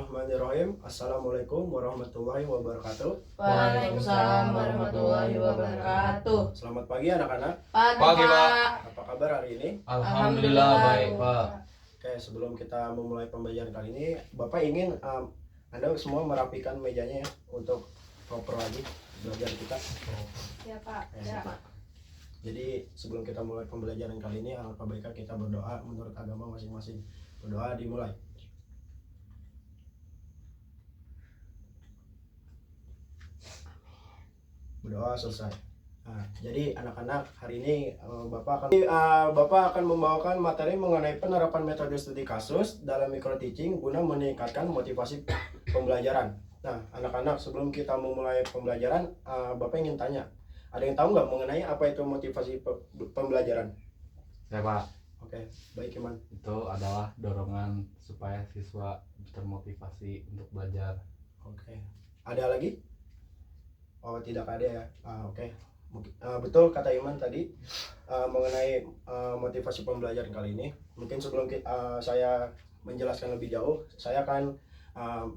Bismillahirrahmanirrahim. Assalamualaikum warahmatullahi wabarakatuh. Waalaikumsalam warahmatullahi wabarakatuh. Selamat pagi anak-anak. Pagi, Pak. Apa kabar hari ini? Alhamdulillah baik, Pak. Oke, sebelum kita memulai pembelajaran kali ini, Bapak ingin Anda semua merapikan mejanya ya untuk proper lagi belajar kita. Ya, Pak. Ya. Jadi sebelum kita mulai pembelajaran kali ini, alangkah baiknya kita berdoa menurut agama masing-masing. Berdoa dimulai. Berdoa selesai. Nah, jadi anak-anak hari ini Bapak akan membawakan materi mengenai penerapan metode studi kasus dalam micro teaching guna meningkatkan motivasi pembelajaran. Nah, anak-anak sebelum kita memulai pembelajaran, Bapak ingin tanya, ada yang tahu nggak mengenai apa itu motivasi pembelajaran? Ya Pak, Oke, baik Iman. itu adalah dorongan supaya siswa termotivasi untuk belajar. Oke, ada lagi? Oh, tidak ada ya. Oke. Betul kata Iman tadi mengenai motivasi pembelajaran kali ini. Mungkin sebelum saya menjelaskan lebih jauh, saya akan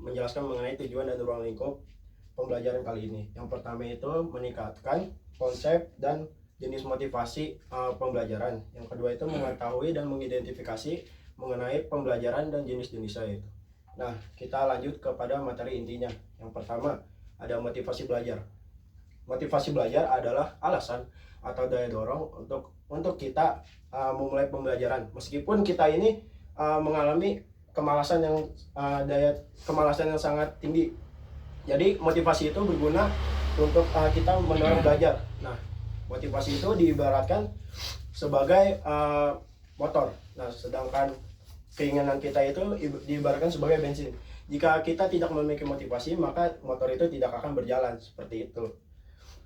menjelaskan mengenai tujuan dan ruang lingkup pembelajaran kali ini. Yang pertama itu meningkatkan konsep dan jenis motivasi pembelajaran. Yang kedua itu mengetahui dan mengidentifikasi mengenai pembelajaran dan jenis-jenisnya itu. Nah, kita lanjut kepada materi intinya. Yang pertama ada motivasi belajar. Motivasi belajar adalah alasan atau daya dorong untuk kita memulai pembelajaran. Meskipun kita ini mengalami kemalasan yang sangat tinggi. Jadi motivasi itu berguna untuk kita mendorong belajar. Nah, motivasi itu diibaratkan sebagai motor. Nah, sedangkan keinginan kita itu diibaratkan sebagai bensin. Jika kita tidak memiliki motivasi, maka motor itu tidak akan berjalan seperti itu.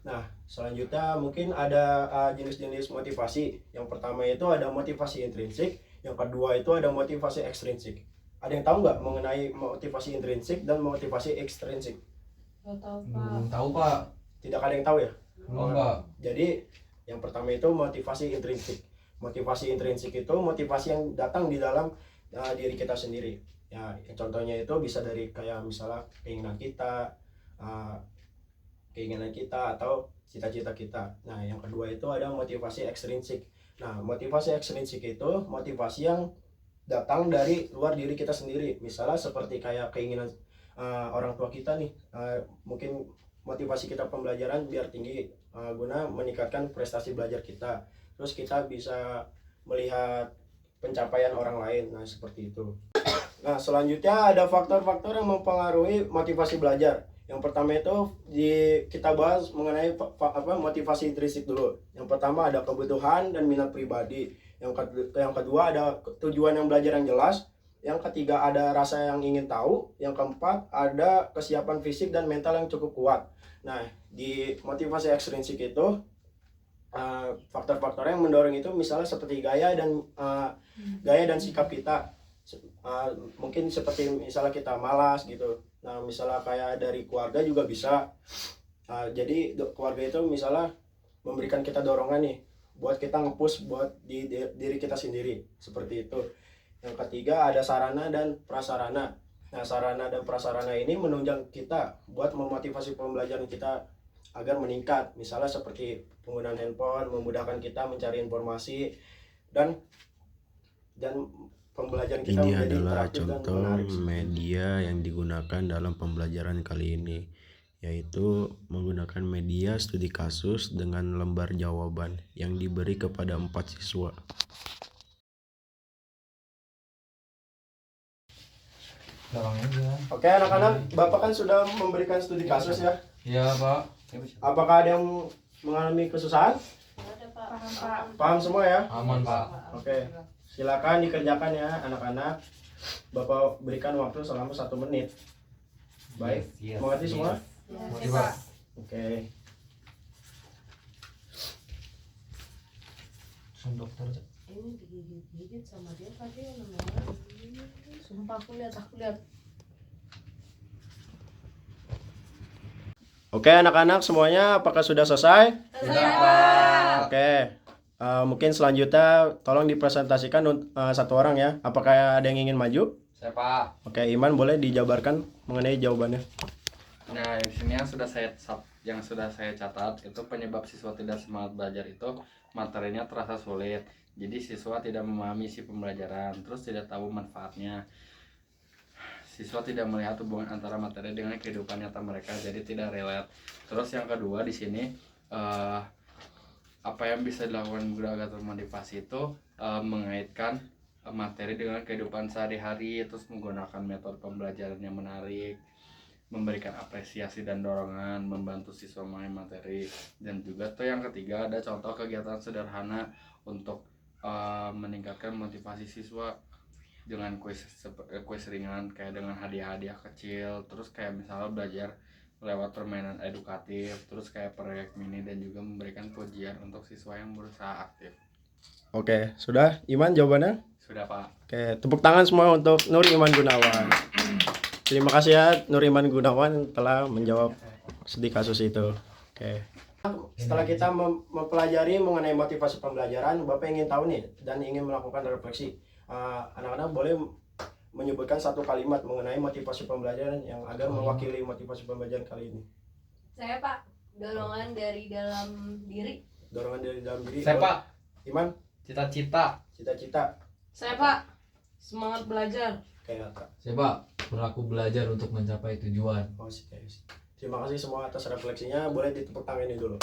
Nah, selanjutnya mungkin ada jenis-jenis motivasi. Yang pertama itu ada motivasi intrinsik, yang kedua itu ada motivasi ekstrinsik. Ada yang tahu nggak mengenai motivasi intrinsik dan motivasi ekstrinsik? Nggak tahu, Pak. Tahu Pak? Tidak ada yang tahu ya? Enggak. Jadi yang pertama itu motivasi intrinsik. Motivasi intrinsik itu motivasi yang datang di dalam diri kita sendiri. Ya, contohnya itu bisa dari kayak misalnya keinginan kita atau cita-cita kita. Nah, yang kedua itu ada motivasi ekstrinsik. Nah, motivasi ekstrinsik itu motivasi yang datang dari luar diri kita sendiri. Misalnya seperti kayak keinginan orang tua kita nih, mungkin motivasi kita pembelajaran biar tinggi guna meningkatkan prestasi belajar kita. Terus kita bisa melihat pencapaian orang lain. Nah, seperti itu. Nah, selanjutnya ada faktor-faktor yang mempengaruhi motivasi belajar. Yang pertama itu kita bahas mengenai motivasi intrinsik dulu. Yang pertama ada kebutuhan dan minat pribadi. Yang kedua ada tujuan yang belajar yang jelas. Yang ketiga ada rasa yang ingin tahu. Yang keempat ada kesiapan fisik dan mental yang cukup kuat. Nah, di motivasi ekstrinsik itu faktor-faktor yang mendorong itu misalnya seperti gaya dan sikap kita. Mungkin seperti misalnya kita malas gitu. Nah, misalnya kayak dari keluarga juga bisa. Jadi keluarga itu misalnya memberikan kita dorongan nih buat kita nge-push buat diri kita sendiri, seperti itu. Yang ketiga ada sarana dan prasarana. Nah, sarana dan prasarana ini menunjang kita buat memotivasi pembelajaran kita agar meningkat. Misalnya seperti penggunaan handphone memudahkan kita mencari informasi dan pembelajaran kita Ini menjadi adalah interaktif dan contoh menarik. media yang digunakan dalam pembelajaran kali ini, yaitu menggunakan media studi kasus dengan lembar jawaban yang diberi kepada 4 siswa. Oke anak-anak, Bapak kan sudah memberikan studi kasus ya. Iya Pak. Apakah ada yang mengalami kesusahan? Ada, Pak. Paham, Pak. Paham semua ya? Aman Pak. Oke, silakan dikerjakan ya anak-anak. Bapak berikan waktu selama 1 menit. Baik, Yes, mengerti semua? Ya, Pak. Oke. Dokter. Ini digigit sama dia tadi yang namanya. Sumpah aku lihat. Oke anak-anak semuanya, apakah sudah selesai? Sudah, Pak. Oke. Mungkin selanjutnya tolong dipresentasikan satu orang ya. Apakah ada yang ingin maju? Saya Pak. Oke, Iman boleh dijabarkan mengenai jawabannya? Nah, di sini yang sudah saya catat itu penyebab siswa tidak semangat belajar itu materinya terasa sulit. Jadi siswa tidak memahami isi pembelajaran, terus tidak tahu manfaatnya. Siswa tidak melihat hubungan antara materi dengan kehidupan nyata mereka, jadi tidak relate. Terus yang kedua di sini apa yang bisa dilakukan guru agar termotivasi itu mengaitkan materi dengan kehidupan sehari-hari, terus menggunakan metode pembelajaran yang menarik, memberikan apresiasi dan dorongan, membantu siswa memahami materi. Dan juga tuh yang ketiga ada contoh kegiatan sederhana untuk meningkatkan motivasi siswa dengan kuis ringan, kayak dengan hadiah-hadiah kecil, terus kayak misalnya belajar lewat permainan edukatif, terus kayak proyek mini, dan juga memberikan pujian untuk siswa yang berusaha aktif. Oke, sudah Iman jawabannya? Sudah Pak. Oke, tepuk tangan semua untuk Nur Iman Gunawan. Terima kasih ya Nur Iman Gunawan telah menjawab studi kasus itu. Oke. Setelah kita mempelajari mengenai motivasi pembelajaran, Bapak ingin tahu nih dan ingin melakukan refleksi. Anak-anak boleh menyebutkan satu kalimat mengenai motivasi pembelajaran yang agar mewakili motivasi pembelajaran kali ini. Saya Pak, dorongan dari dalam diri. Dorongan dari dalam diri. Saya Pak. Iman, Cita-cita. cita-cita. Saya Pak, semangat belajar. Kayak Kak. Saya Pak, berlaku belajar untuk mencapai tujuan. Oh, sih. Terima kasih semua atas refleksinya. Boleh ditepuk tangan ini dulu.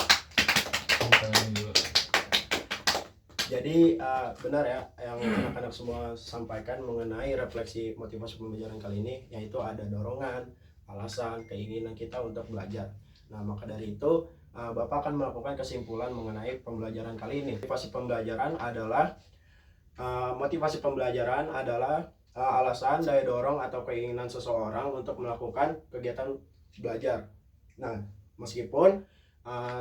Jadi benar ya yang anak-anak semua sampaikan mengenai refleksi motivasi pembelajaran kali ini, yaitu ada dorongan, alasan, keinginan kita untuk belajar. Nah, maka dari itu Bapak akan melakukan kesimpulan mengenai pembelajaran kali ini. Motivasi pembelajaran adalah alasan, daya dorong atau keinginan seseorang untuk melakukan kegiatan belajar. Nah, meskipun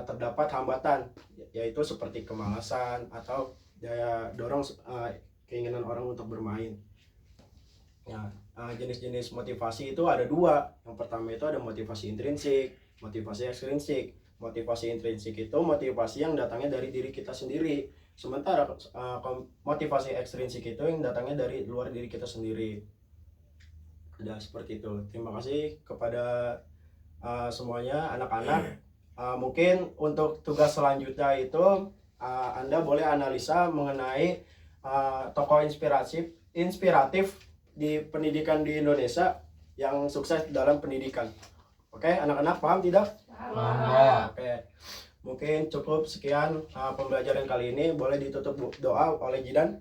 terdapat hambatan, yaitu seperti kemalasan atau daya dorong keinginan orang untuk bermain. Ya, jenis-jenis motivasi itu ada dua. Yang pertama itu ada motivasi intrinsik, motivasi ekstrinsik. Motivasi intrinsik itu motivasi yang datangnya dari diri kita sendiri. Sementara motivasi ekstrinsik itu yang datangnya dari luar diri kita sendiri. Udah seperti itu. Terima kasih kepada semuanya anak-anak. Mungkin untuk tugas selanjutnya itu Anda boleh analisa mengenai tokoh inspiratif di pendidikan di Indonesia yang sukses dalam pendidikan. Oke, anak-anak paham tidak? Paham. Oke, mungkin cukup sekian pembelajaran kali ini. Boleh ditutup doa oleh Jidan.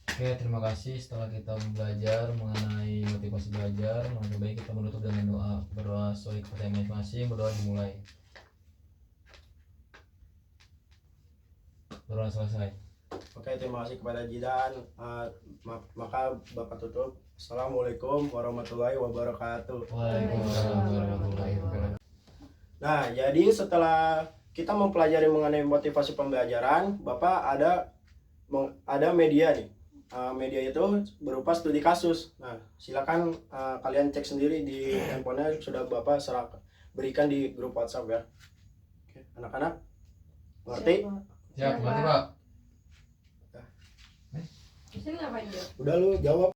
Oke, terima kasih. Setelah kita belajar mengenai motivasi belajar, maka baik kita menutup dengan doa. Berdoa sesuai kepercayaan masing-masing, berdoa dimulai. Berdoa selesai. Oke, terima kasih kepada Jidan. Maka Bapak tutup. Assalamualaikum warahmatullahi wabarakatuh. Waalaikumsalam warahmatullahi wabarakatuh. Nah, jadi setelah kita mempelajari mengenai motivasi pembelajaran, Bapak ada media nih. Media itu berupa studi kasus. Nah, silakan kalian cek sendiri di handphonenya, sudah Bapak berikan di grup WhatsApp ya. Oke, anak-anak ngerti? Siap, berarti Pak. Di sini ngapain dia? Udah lu jawab.